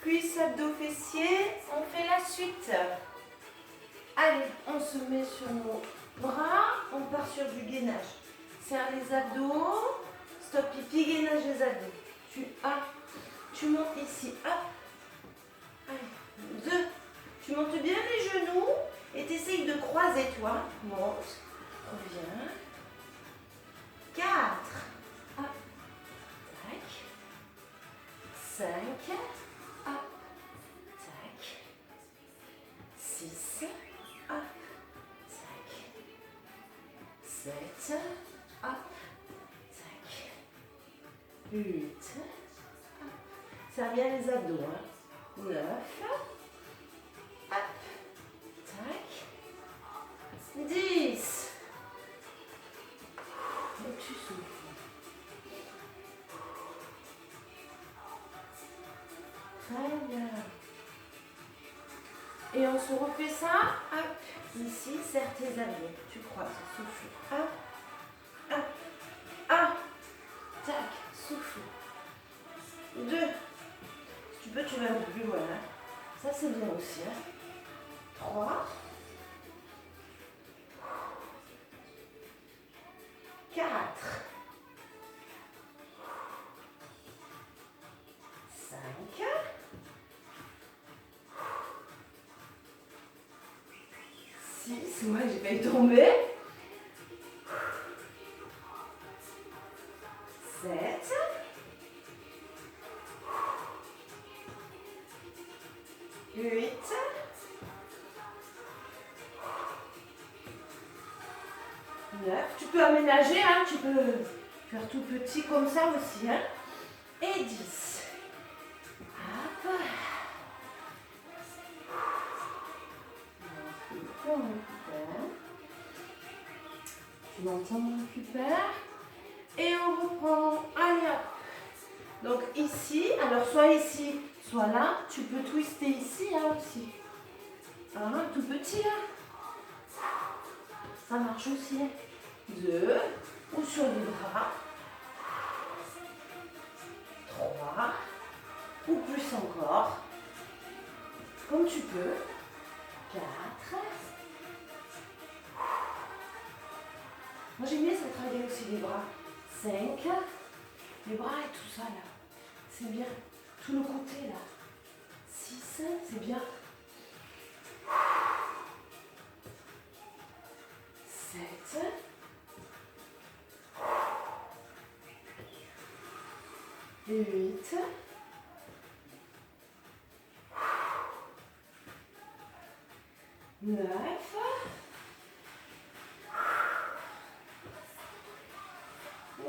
cuisses, abdos, fessiers. On fait la suite. Allez, on se met sur nos bras. On part sur du gainage. Serre les abdos. Stop pipi, gainage les abdos. Tu montes ici. Hop. Allez, 2. Tu montes bien les genoux et tu essayes de croiser toi. Monte. Reviens. 4. Hop. Tac. 5. Hop. Tac. 6. Hop. Tac. 7. Hop. Tac. 8. Hop. Serre bien les abdos. 9. Hop. Tac. 10. Et tu souffles. Très bien. Et on se refait ça. Hop. Ici, serre tes abdos. Tu croises. Souffle. Hop. Hop. Hop. Tac. Souffle. 2. Si tu peux, tu vas un peu plus loin. Ça, c'est bien aussi. 3. 4. 5. 6. Moi, j'ai failli tomber. 7. 8. 9. Tu peux aménager, hein, tu peux faire tout petit comme ça aussi. Hein. Et 10. Hop. On récupère. Tu m'entends, on récupère. Et on reprend. Allez hop. Donc ici, alors soit ici, soit là. Tu peux twister ici hein, aussi. Hein, tout petit là. Ça marche aussi. 2. Ou sur les bras. 3. Ou plus encore. Comme tu peux. 4. Moi j'aime bien ça travailler aussi les bras. 5. Les bras et tout ça là. C'est bien. Tout le côté là. 6. C'est bien. 7. 8. 9.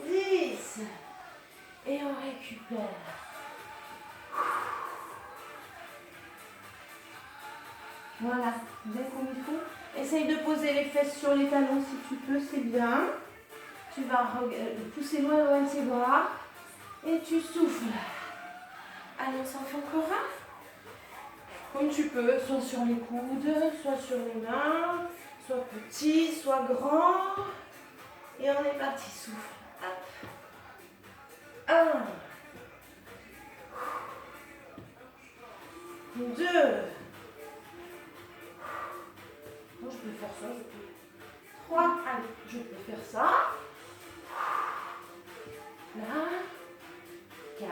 10. Et on récupère. Voilà, bien comme il faut. Essaye de poser les fesses sur les talons si tu peux, c'est bien. Tu vas pousser loin de tes bras. Et tu souffles. Allez, on s'en fait encore un. Comme tu peux, soit sur les coudes, soit sur les mains, soit petit, soit grand. Et on est parti, souffle. Hop. 1. 2. Moi, je peux faire ça. 3. Allez, je peux faire ça. Là. 4.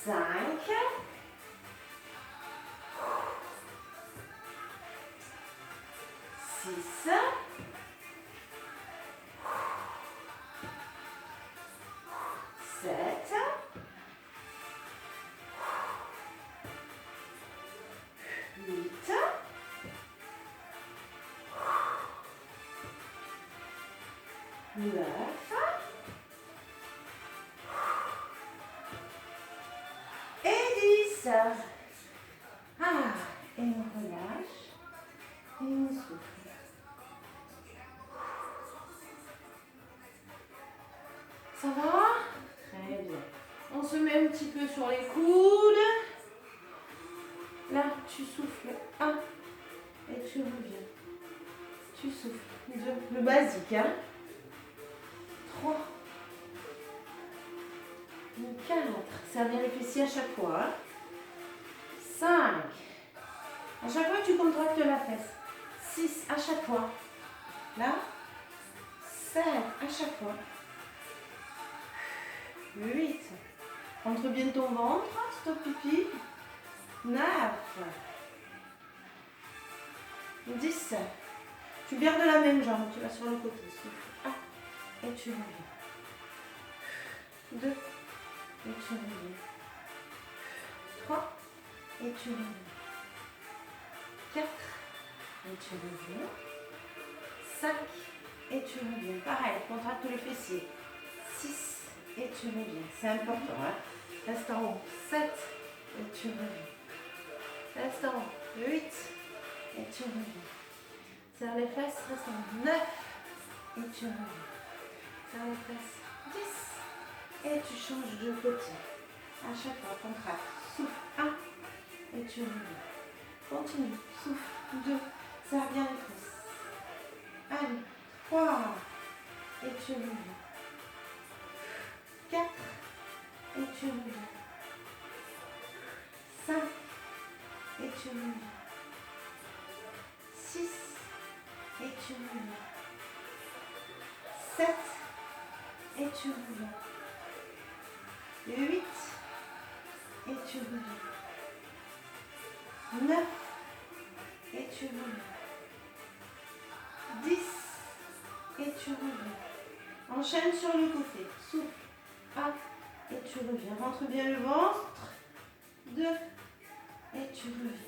5. 6. 7. 8. 9. Et 10. Ah, et on relâche. Et on souffle. Ça va? Très bien. On se met un petit peu sur les coudes. Là, tu souffles. 1. Et tu reviens. Tu souffles. 2. Le basique, hein? 3. 4. Serre bien les fessiers à chaque fois. 5. À chaque fois, tu contractes la fesse. 6 à chaque fois. Là. 7 à chaque fois. 8. Rentre bien ton ventre. Stop pipi. 9. 10. Tu gardes la même jambe. Tu vas sur le côté. Souffle. 1. Et tu reviens. 2. Et tu reviens. 3. Et tu reviens. 4. Et tu reviens. 5. Et tu reviens. Pareil, contracte les fessiers. 6. Et tu reviens. C'est important. Hein? Reste en haut. 7. Et tu reviens. Reste en haut. 8. Et tu reviens. Serre les fesses. Reste en haut. 9. Et tu reviens. Serre les fesses. 10. Et tu changes de côté. À chaque fois, contracte. Souffle. 1. Et tu reviens. Continue. Souffle. 2. Serre bien les fesses. Allez. 3. Et tu reviens. 4. Et tu reviens. 5. Et tu reviens. 6. Et tu reviens. 7. Et tu reviens. 8. Et tu reviens. 9. Et tu reviens. 10. Et tu reviens. Enchaîne sur le côté. Souffle. 1. Et tu reviens. Rentre bien le ventre. 2. Et tu reviens.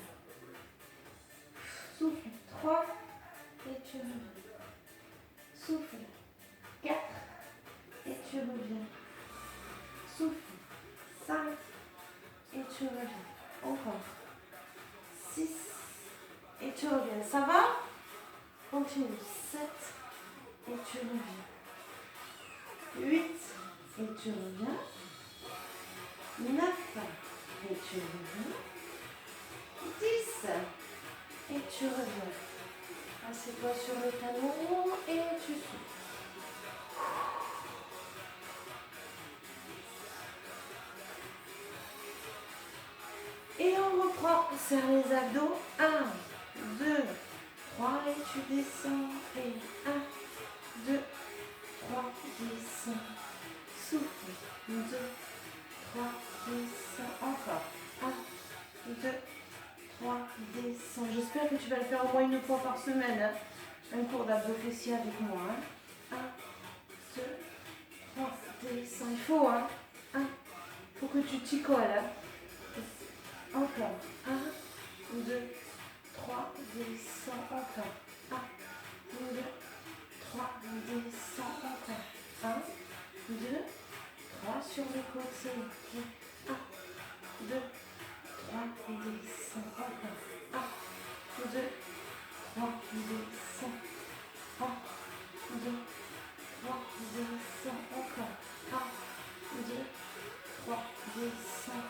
Souffle. 3. Et tu reviens. Souffle. 4. Et tu reviens. Souffle. 5. Et tu reviens. Encore. 6. Et tu reviens. Ça va? Continue. 7. Et tu reviens. 8. Et tu reviens. 9. Et tu reviens. 10. Et tu reviens. Assieds-toi sur le talon et tu souffles. Et on reprend. Serre les abdos. 1, 2, 3 et tu descends. Et 1, 2, 3, descends. Souffle. 2, 3, descends. Encore. 1, 2, 3, descends. J'espère que tu vas le faire au moins une fois par semaine. Hein. Un cours d'abdos fessiers avec moi. Hein. 1, 2, 3, descends. Il faut, hein. 1, il faut que tu t'y colles. Hein. Encore. 1, 2, 3, descends. Encore. 1, 2, 3, descends. Encore. 1, 2, 3 sur le côté. 1, 2, 3, descends. Encore. 1, 2, 3, descends. 1, 2, 3, descends. Encore. 1, 2, 3, descends.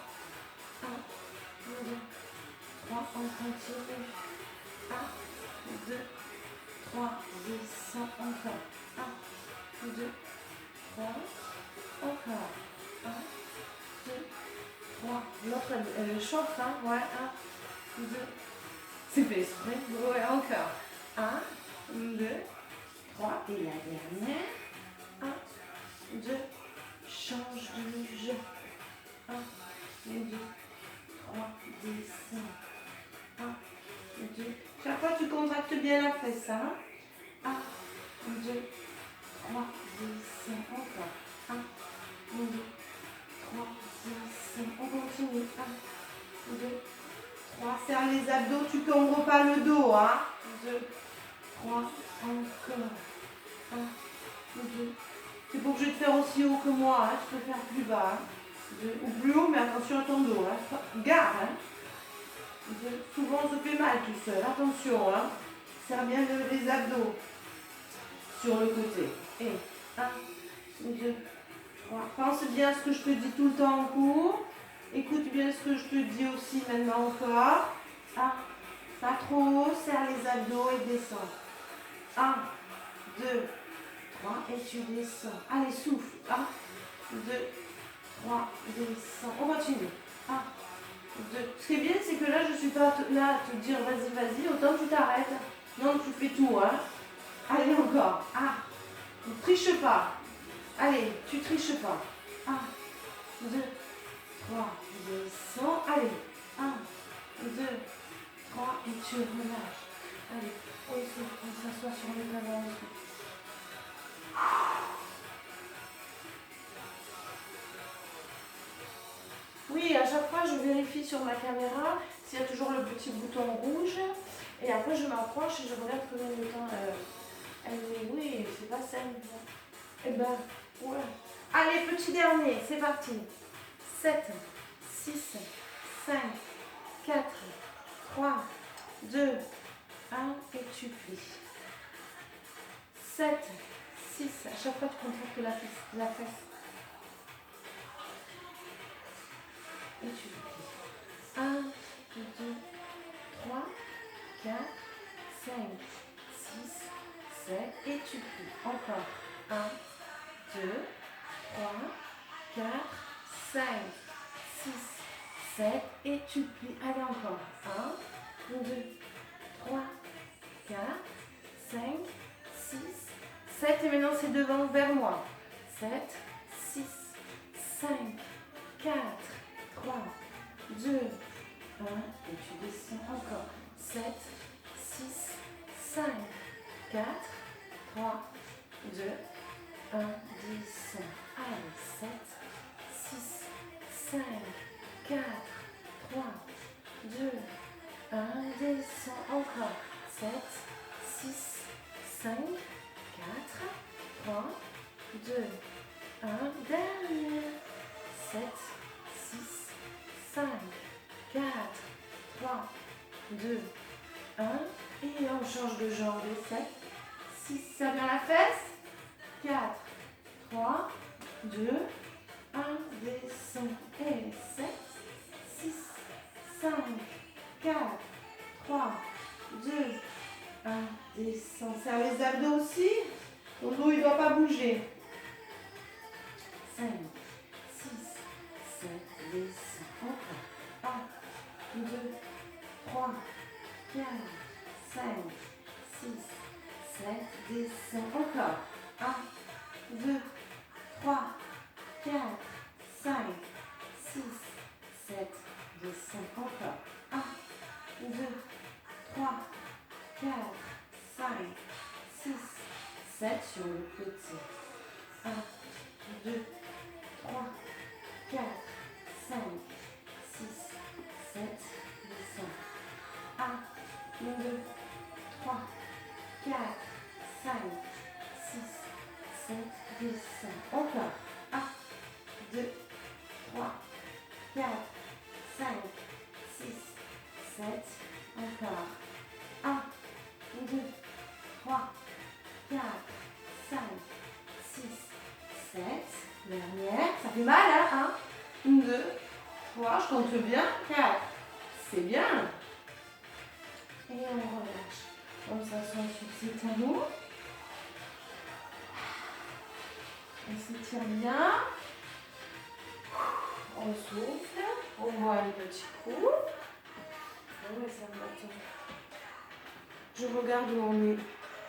1, 2, 3, on continue. 1, 2, 3, descends. Encore. 1, 2, 3, encore. 1, 2, 3. L'autre, elle chauffe, hein. Ouais, 1, 2. C'est fait exprès. Ouais, encore. 1, 2, 3. Et la dernière. 1, 2. Change de jeu. 1, 2, 3. Descends. 1, 2. Chaque fois, tu contractes bien la fesse, hein. 1, 2, 3. Descends. Encore. 1, 2, 3. Descends. On continue. 1, 2, 3. Serre les abdos, tu tombes pas le dos, hein. 2, 3. Encore. 1, 2. C'est pour que je te faire aussi haut que moi, hein. Tu peux faire plus bas. Hein. 2, ou plus haut, mais attention à ton dos. Hein. Garde. Hein. 2. Souvent, on se fait mal tout seul. Attention. Hein. Serre bien les abdos sur le côté. Et 1, 2, 3. Pense bien à ce que je te dis tout le temps en cours. Écoute bien ce que je te dis aussi maintenant encore. 1, pas trop haut, serre les abdos et descends. 1, 2, 3 et tu descends. Allez, souffle. 1, 2, 3, descends. On continue. 1, 2. Ce qui est bien, c'est que là, je ne suis pas là à te dire vas-y, vas-y, autant tu t'arrêtes. Non, tu fais tout, hein. Allez, encore. Ne triche pas. Allez, tu triches pas. 1, 2, 3, descends. Allez, 1, 2, 3, et tu relâches. Allez, on s'assoit sur le talon. Oui, à chaque fois, je vérifie sur ma caméra s'il y a toujours le petit bouton rouge. Et après, je m'approche et je regarde combien de temps elle met. Oui, c'est pas simple. Eh ben, ouais. Allez, petit dernier, c'est parti. 7, 6, 5, 4, 3, 2, 1, et tu plies. 7, 6, à chaque fois tu contractes la fesse. Et tu plies. 1, 2, 3, 4, 5, 6, 7, et tu plies. Encore. 1, 2, 3, 4, 5, 6, 7, et tu plies. Allez, encore. 1, 2, 3, 4, 5, 6, 7. Et maintenant, c'est devant vers moi. 7, 6, 5, 4, 3, 2, 1. Et tu descends encore. 7, 6, 5, 4, 3, 2, 1. Descends. Allez, 7, 6, 5, 4, 3, 2, 1. Descends encore. 7, 6, 5, 4, 3, 2, 1. Dernier. 7, 6, 5, 4, 3, 2, 1. Et on change de jambe. 7, 6, ça vient la fesse. 4, 3, 2, 1. Descend. Et 7, 6, 5, 4, 3, 2, 1. Descend. Serre les abdos aussi. Ton dos, il ne doit pas bouger. 5, 6, 7, descend. Encore. 1, 2, 3, 4, 5, 6, 7, descend. Encore. 1, 2, 3, 4, 5, 6, 7, descend. Encore. 1, 2, 3, 4, 5, 6, 7 sur le petit. 1, 2, 3, 4, 5, 6, 7, descend. 1, 2, 3, 4, 5, 6, 7, descend. Encore. 1, 2, 3, 4, 5, 6, 7. Encore. 1, 2, 3, 4, 5, 6, 7. Dernière. Ça fait mal, hein? 1, 2, 3. Je compte bien. 4. C'est bien. Et on relâche. On s'assoit sur ses talons. On s'étire bien. On souffle. On voit un petit coup. Oui, ça me va. Je regarde où on est.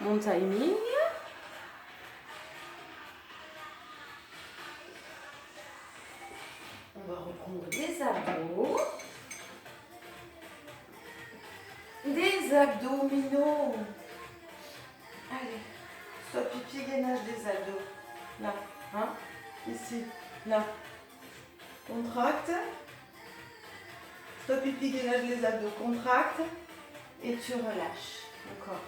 Mon timing. On va reprendre des abdos. Des abdominaux. Allez. Stop pipi, gainage des abdos. Là. Hein? Ici. Là. Contracte. Stop pipi, gainage les abdos. Contracte. Et tu relâches. Encore.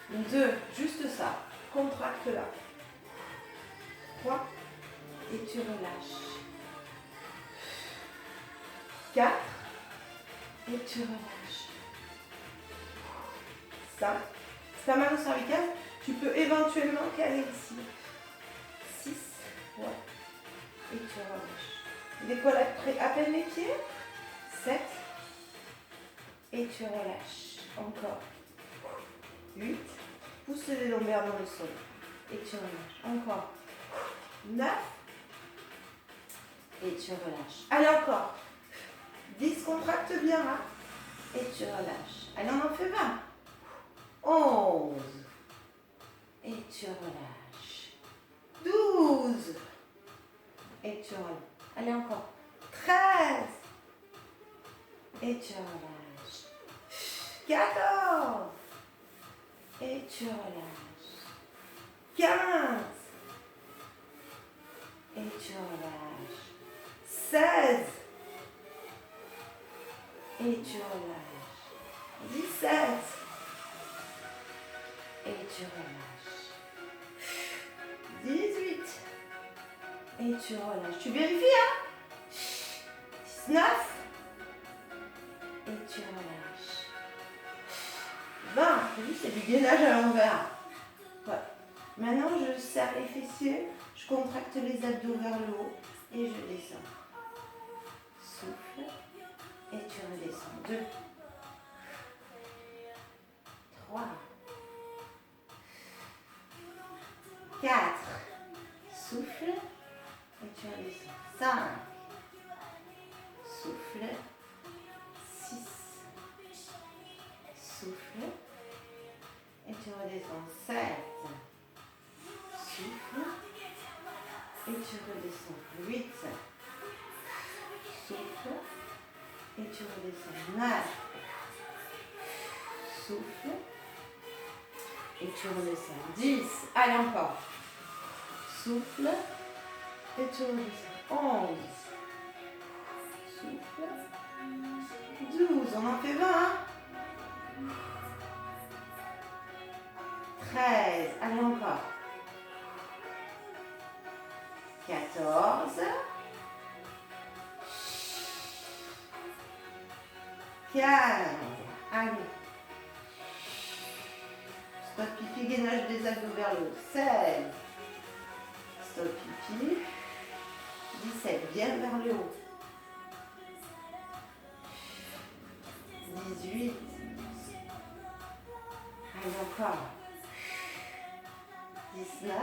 2. Juste ça. Contracte là. 3. Et tu relâches. 4. Et tu relâches. 5. Si ta main au cervical, tu peux éventuellement caler ici. 6. Ouais. Et tu relâches. Décolle à peine les pieds. 7. Et tu relâches. Encore. 8. Pousse les lombaires dans le sol. Et tu relâches. Encore. 9. Et tu relâches. Allez, encore. 10, contracte bien. Hein? Et tu relâches. Allez, on en fait 20. 11. Et tu relâches. 12. Et tu relâches. Allez, encore. 13. Et tu relâches. 14. Et tu relâches. 15. Et tu relâches. 16. Et tu relâches. 17. Et tu relâches. 18. Et tu relâches. Tu vérifies, hein? 19. Et tu relâches. 20. Tu as vu, c'est du gainage à l'envers. Ouais. Maintenant, je serre les fessiers. Je contracte les abdos vers le haut. Et je descends. Souffle. Et tu redescends. 2. 3. 4. Souffle. Et tu redescends. 5. Souffle. 6. Souffle. Et tu redescends. 7. Souffle. Et tu redescends. 8. Souffle. Et tu redescends. 9. Souffle. Et tu redescends. 10. Allez, encore. Souffle. Et tu redescends. 11. Souffle. 12. On en fait 20. Hein? 13. Allez, encore. 14. 15. Allez. Stop pipi, gainage des abdos vers le haut. 16. Stop pipi. 17. Bien vers le haut. 18. Allez, encore. 19.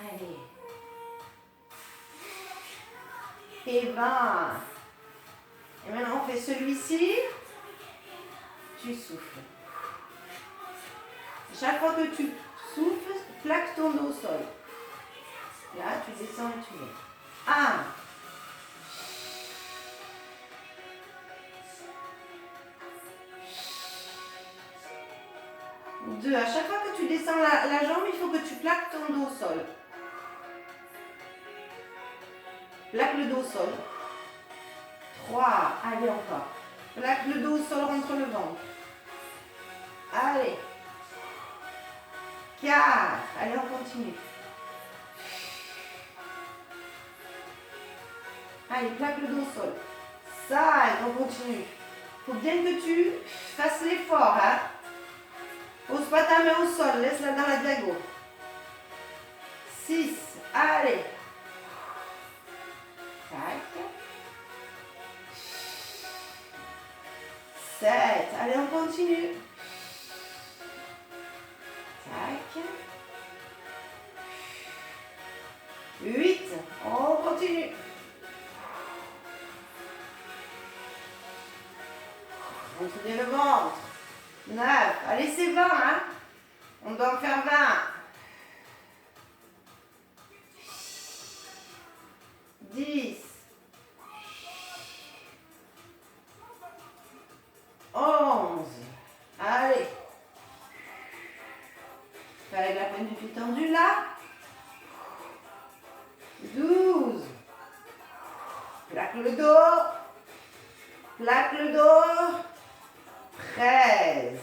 Allez. Et 20. Et maintenant, on fait celui-ci. Tu souffles. Chaque fois que tu souffles, plaque ton dos au sol. Là, tu descends et tu lèves. 1. 2. À chaque fois que tu descends la jambe, il faut que tu plaques ton dos au sol. Plaque le dos au sol. 3. Allez, encore. Plaque le dos au sol, rentre le ventre. Allez. 4. Allez, on continue. Allez, plaque le dos au sol. 5. On continue. Il faut bien que tu fasses l'effort. Hein? Pose pas ta main au sol. Laisse-la dans la diago. 6. Allez. 5. 7. Allez, on continue. 5. 8. On continue. Continuez le ventre. 9. Allez, c'est 20. Hein? On doit en faire 20. 10. 11. Allez. Fais avec la pointe du pied tendue là. 12. Plaque le dos. Plaque le dos. 13.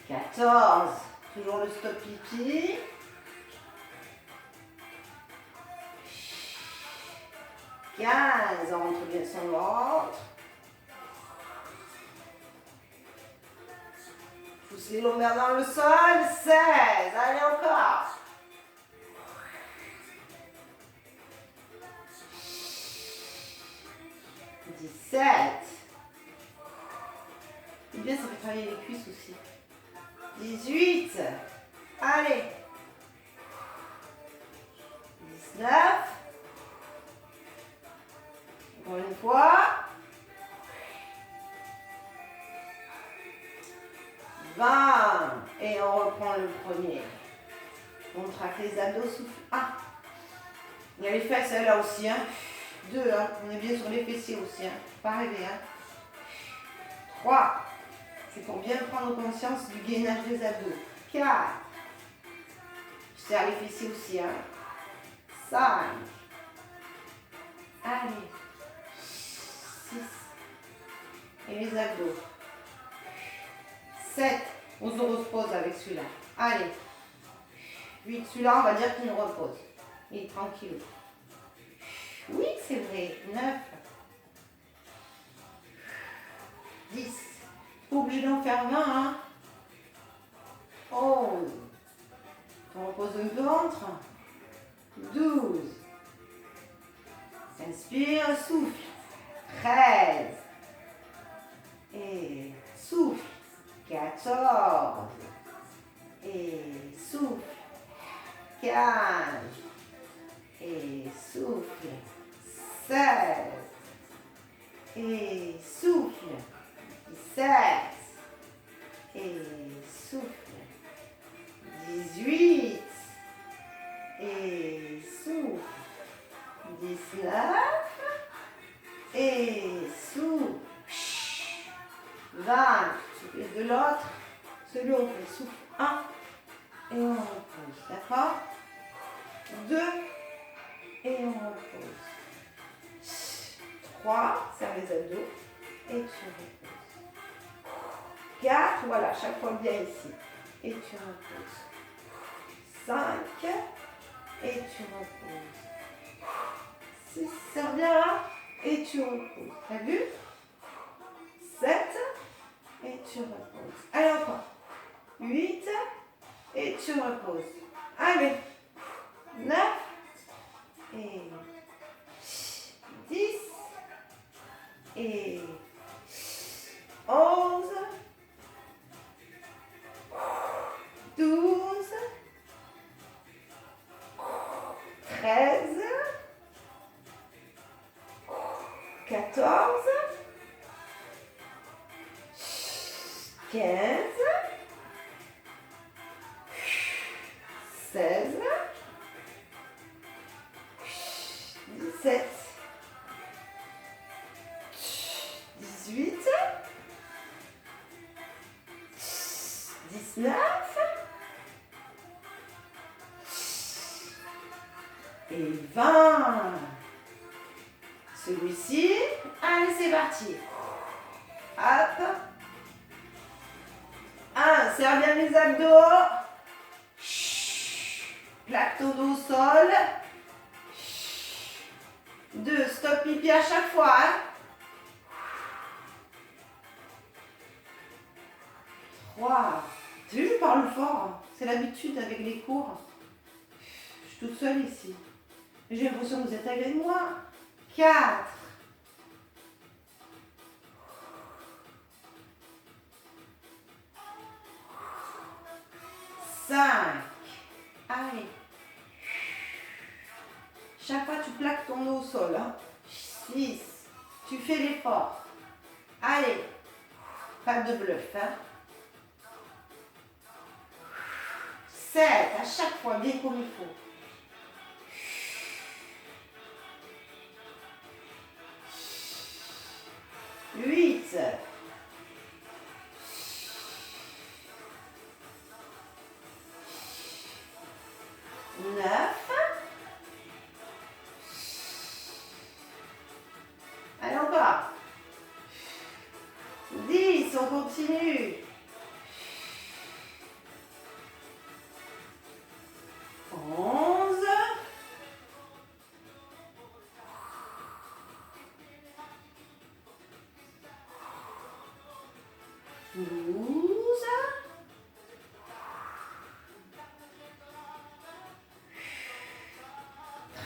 14. Toujours le stop pipi. 15. On rentre bien son ventre. Pousse les lombaires dans le sol. 16. Allez, encore. 17. C'est bien, ça fait travailler les cuisses aussi. 18. Allez. 19. Encore une fois. 20. Et on reprend le premier. On traque les abdos, souffle. 1. Il y a les fesses là aussi. 2. On est bien sur les fessiers aussi. Pas rêver. 3. C'est pour bien prendre conscience du gainage des abdos. 4. Je serre les fessiers aussi. 5. Allez. 6. Et les abdos. 7. On se repose avec celui-là. Allez. 8. Celui-là, on va dire qu'il nous repose. Il est tranquille. Oui, c'est vrai. 9. 10. Pas obligé d'en faire 20. 11. On repose le ventre. 12. Inspire, souffle. 13. Et souffle. 14. Et souffle. 15. Et souffle. 16. Et souffle. 17. Et souffle. 18. Et souffle. 19. Et souffle. 20. Souffle de l'autre. Celui où on fait souffle 1. Et on repose. D'accord? 2. Et on repose. 3. Serre les abdos. Et tu reposes. 4. Voilà, chaque fois bien ici. Et tu reposes. 5. Et tu reposes. 6. Serre bien là. Et tu reposes. T'as vu? 7. Et tu reposes. Allez, encore. 8. Et tu reposes. Allez. 9. Et 10. Et 11. 12. 13. 14. 15. 16. 17. 18. 19. Et 20. Celui-ci. Allez, c'est parti. Hop. 1. Serre bien les abdos. Plaque ton dos au sol. 2. Stop pipi à chaque fois. 3. Tu sais, je parle fort. C'est l'habitude avec les cours. Je suis toute seule ici. J'ai l'impression que vous êtes avec moi. 4. 5. Allez. Chaque fois, tu plaques ton dos au sol. 6. Tu fais l'effort. Allez. Pas de bluff. 7. À chaque fois, bien comme il faut. 8. 9. Allez, encore. 10. On continue. 11. 12.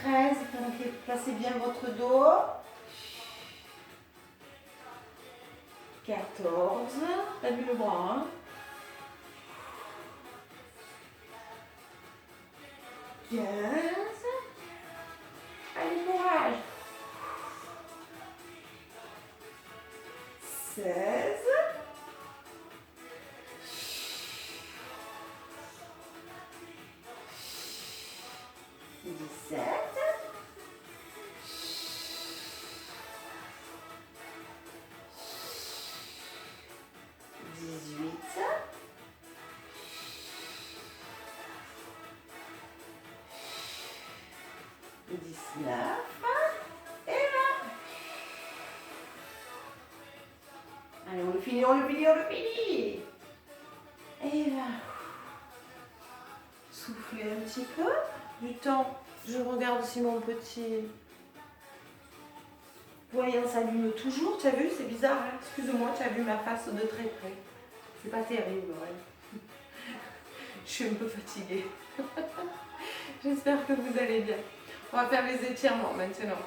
13. Placez bien votre dos. 14. T'as vu le bras, hein? 15. Allez, courage. 16. 17. 18. 19. Et 20. Allez, on le finit, on le finit, on le finit. Et là, soufflez un petit peu. Du temps, je regarde si mon petit voyant s'allume toujours. Tu as vu, c'est bizarre, hein? Excuse-moi, tu as vu ma face de très près. C'est pas terrible, ouais. Je suis un peu fatiguée. J'espère que vous allez bien. On va faire les étirements maintenant.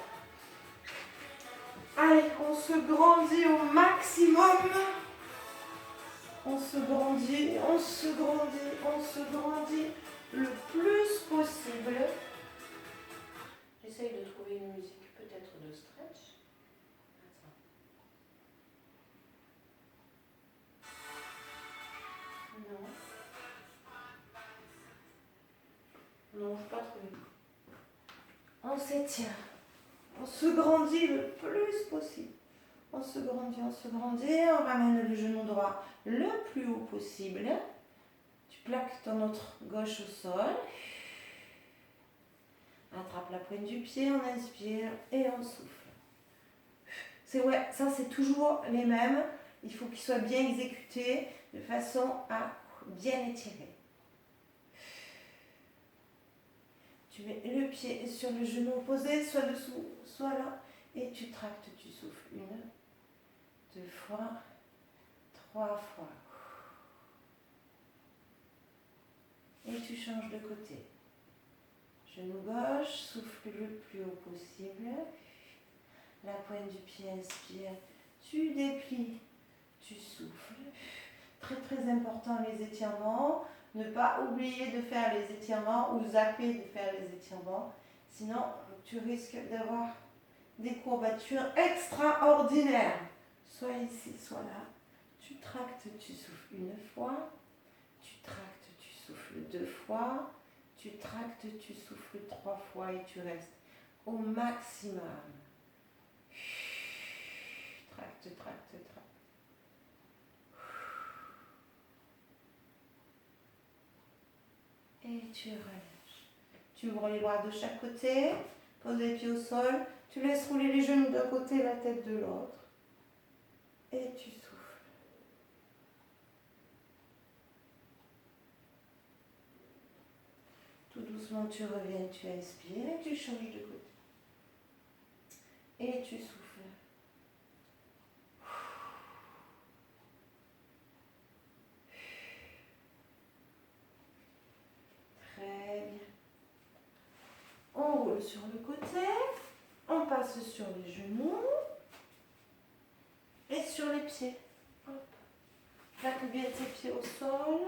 Allez, on se grandit au maximum. On se grandit, on se grandit, on se grandit le plus possible. J'essaye de trouver une musique peut-être de stretch. Attends. Non. Non, je n'ai pas trouvé. On s'étire. On se grandit le plus possible. On se grandit, on se grandit. On ramène le genou droit le plus haut possible. Tu plaques ton autre gauche au sol. Attrape la pointe du pied, on inspire et on souffle. Ouais, ça c'est toujours les mêmes. Il faut qu'ils soient bien exécutés de façon à bien étirer. Tu mets le pied sur le genou opposé, soit dessous, soit là. Et tu tractes, tu souffles. 1, 2 fois, 3 fois. Et tu changes de côté. Genou gauche, souffle le plus haut possible. La pointe du pied, inspire. Tu déplies, tu souffles. Très très important les étirements. Ne pas oublier de faire les étirements ou zapper de faire les étirements. Sinon, tu risques d'avoir des courbatures extraordinaires. Soit ici, soit là. Tu tractes, tu souffles 1 fois. Tu tractes, tu souffles 2 fois. Tu tractes, tu souffles 3 fois et tu restes au maximum. Tracte, tracte, tracte. Et tu relâches. Tu ouvres les bras de chaque côté. Pose les pieds au sol. Tu laisses rouler les genoux d'un côté, la tête de l'autre. Et tu souffles. Tout doucement, tu reviens, tu inspires et tu changes de côté. Et tu souffles. Très bien. On roule sur le côté. On passe sur les genoux. Et sur les pieds. Hop. Plaque bien tes pieds au sol.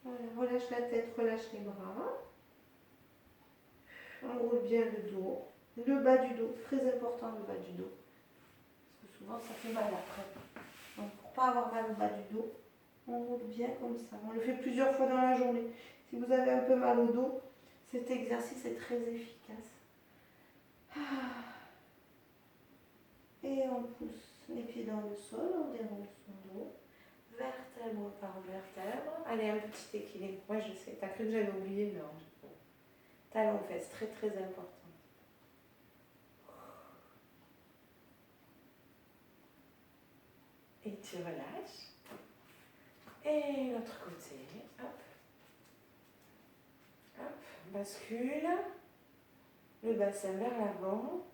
Voilà, relâche la tête, relâche les bras. On roule bien le dos. Le bas du dos, très important le bas du dos. Parce que souvent ça fait mal après. Donc pour ne pas avoir mal au bas du dos, on roule bien comme ça. On le fait plusieurs fois dans la journée. Si vous avez un peu mal au dos, cet exercice est très efficace. Et on pousse les pieds dans le sol, on déroule son dos. Vertèbre par vertèbre. Allez, un petit équilibre. Moi je sais, t'as cru que j'avais oublié, non. Talon fesse, très très important. Et tu relâches. Et l'autre côté. Hop. Hop. Bascule. Le bassin vers l'avant.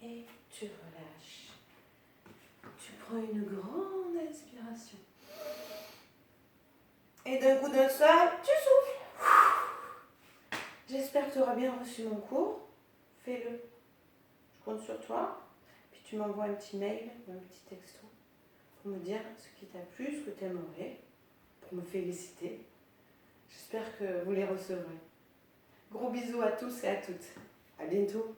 Et tu relâches. Tu prends une grande inspiration. Et d'un coup d'un seul, tu souffles. J'espère que tu auras bien reçu mon cours. Fais-le. Je compte sur toi. Puis tu m'envoies un petit mail ou un petit texto pour me dire ce qui t'a plu, ce que tu aimerais, pour me féliciter. J'espère que vous les recevrez. Gros bisous à tous et à toutes. À bientôt.